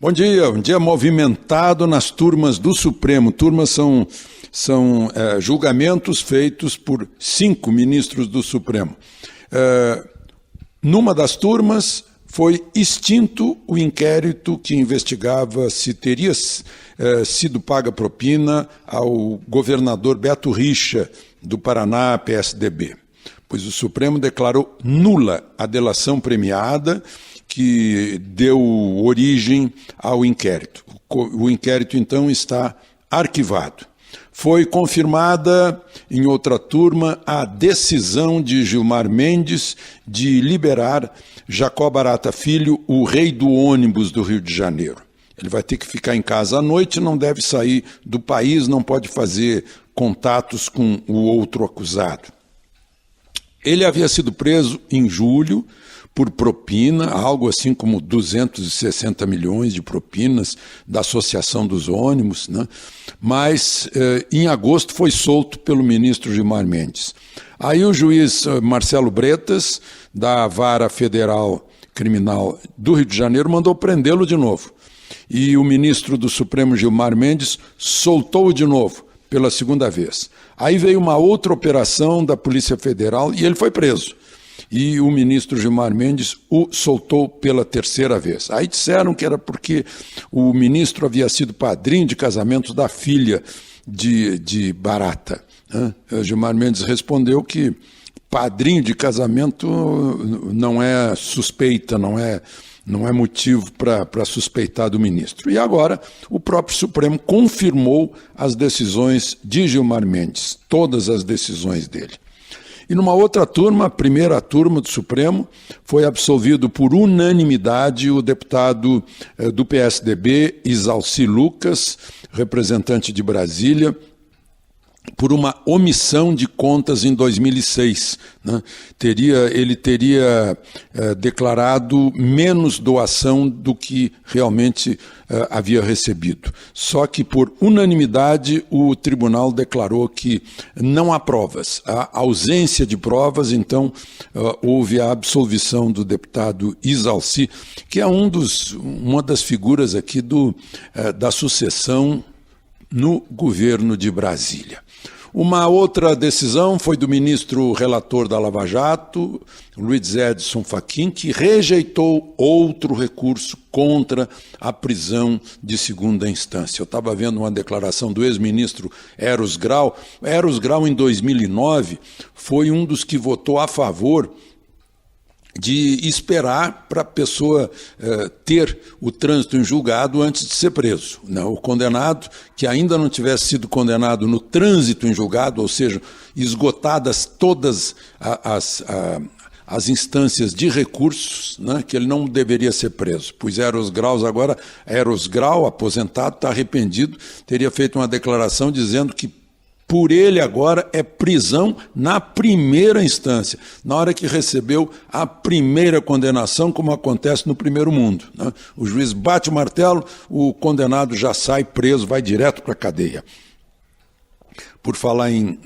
Bom dia, um dia movimentado nas turmas do Supremo. Turmas são julgamentos feitos por 5 ministros do Supremo. Numa das turmas foi extinto o inquérito que investigava se teria sido paga propina ao governador Beto Richa, do Paraná, PSDB. Pois o Supremo declarou nula a delação premiada que deu origem ao inquérito. O inquérito, então, está arquivado. Foi confirmada, em outra turma, a decisão de Gilmar Mendes de liberar Jacó Barata Filho, o rei do ônibus do Rio de Janeiro. Ele vai ter que ficar em casa à noite, não deve sair do país, não pode fazer contatos com o outro acusado. Ele havia sido preso em julho por propina, algo assim como 260 milhões de propinas da Associação dos Ônibus, né? Mas em agosto foi solto pelo ministro Gilmar Mendes. Aí o juiz Marcelo Bretas, da Vara Federal Criminal do Rio de Janeiro, mandou prendê-lo de novo. E o ministro do Supremo Gilmar Mendes soltou-o de novo, pela segunda vez. Aí veio uma outra operação da Polícia Federal e ele foi preso. E o ministro Gilmar Mendes o soltou pela terceira vez. Aí disseram que era porque o ministro havia sido padrinho de casamento da filha de Barata. Gilmar Mendes respondeu que padrinho de casamento não é suspeita, não é motivo para suspeitar do ministro. E agora o próprio Supremo confirmou as decisões de Gilmar Mendes, todas as decisões dele. E numa outra turma, a primeira turma do Supremo, foi absolvido por unanimidade o deputado do PSDB, Isalci Lucas, representante de Brasília, por uma omissão de contas em 2006. Né? Ele teria declarado menos doação do que realmente havia recebido. Só que, por unanimidade, o tribunal declarou que não há provas. Há ausência de provas, então houve a absolvição do deputado Isalci, que é uma das figuras aqui da sucessão no governo de Brasília. Uma outra decisão foi do ministro relator da Lava Jato, Luiz Edson Fachin, que rejeitou outro recurso contra a prisão de segunda instância. Eu estava vendo uma declaração do ex-ministro Eros Grau. Eros Grau, em 2009, foi um dos que votou a favor de esperar para a pessoa ter o trânsito em julgado antes de ser preso. O condenado que ainda não tivesse sido condenado no trânsito em julgado, ou seja, esgotadas todas as instâncias de recursos, né, que ele não deveria ser preso. Pois Eros Grau, aposentado, está arrependido, teria feito uma declaração dizendo que por ele agora é prisão na primeira instância, na hora que recebeu a primeira condenação, como acontece no primeiro mundo. Né? O juiz bate o martelo, o condenado já sai preso, vai direto para a cadeia. Por falar em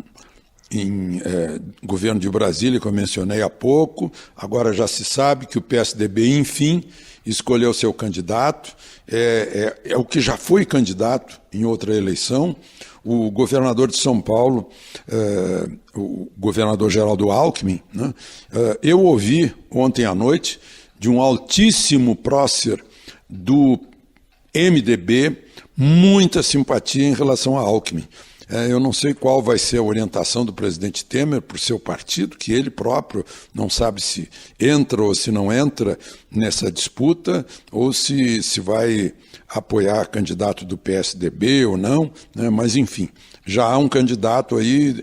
governo de Brasília, que eu mencionei há pouco, agora já se sabe que o PSDB, enfim, escolheu seu candidato, é o que já foi candidato em outra eleição, o governador de São Paulo, o governador Geraldo Alckmin, né? Eu ouvi ontem à noite de um altíssimo prócer do MDB muita simpatia em relação a Alckmin. Eu não sei qual vai ser a orientação do presidente Temer para o seu partido, que ele próprio não sabe se entra ou se não entra nessa disputa, ou se vai apoiar candidato do PSDB ou não, né? Mas, enfim, já há um candidato aí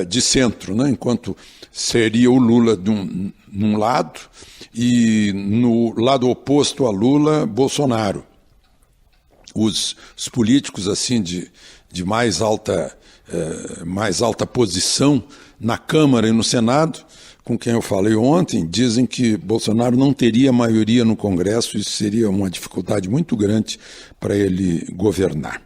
de centro, né? Enquanto seria o Lula num lado e no lado oposto a Lula, Bolsonaro. Os políticos assim de mais alta posição na Câmara e no Senado, com quem eu falei ontem, dizem que Bolsonaro não teria maioria no Congresso, isso seria uma dificuldade muito grande para ele governar.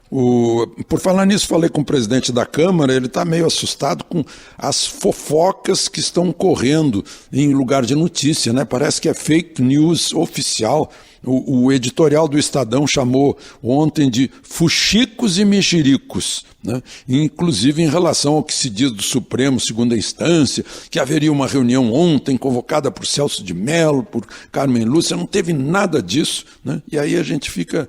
Por falar nisso, falei com o presidente da Câmara, ele está meio assustado com as fofocas que estão correndo em lugar de notícia, né? Parece que é fake news oficial, O editorial do Estadão chamou ontem de fuxicos e mexericos, né? Inclusive em relação ao que se diz do Supremo, segunda instância, que haveria uma reunião ontem convocada por Celso de Mello, por Carmen Lúcia, não teve nada disso, né? E aí a gente fica...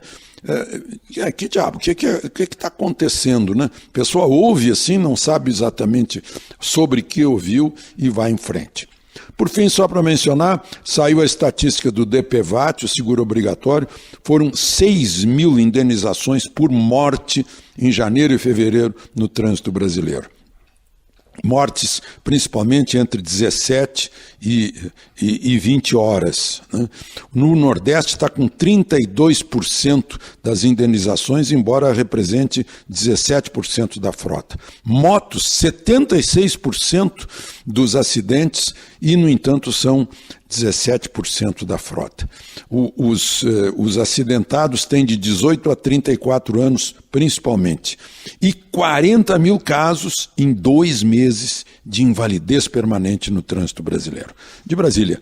que diabo, o que está acontecendo, né? A pessoa ouve assim, não sabe exatamente sobre que ouviu e vai em frente. Por fim, só para mencionar, saiu a estatística do DPVAT, o seguro obrigatório, foram 6.000 indenizações por morte em janeiro e fevereiro no trânsito brasileiro. Mortes principalmente entre 17 e 20 horas. Né? No Nordeste está com 32% das indenizações, embora represente 17% da frota. Motos, 76% dos acidentes e, no entanto, são 17% da frota. Os acidentados têm de 18 a 34 anos, principalmente. E 40 mil casos em 2 meses de invalidez permanente no trânsito brasileiro. De Brasília.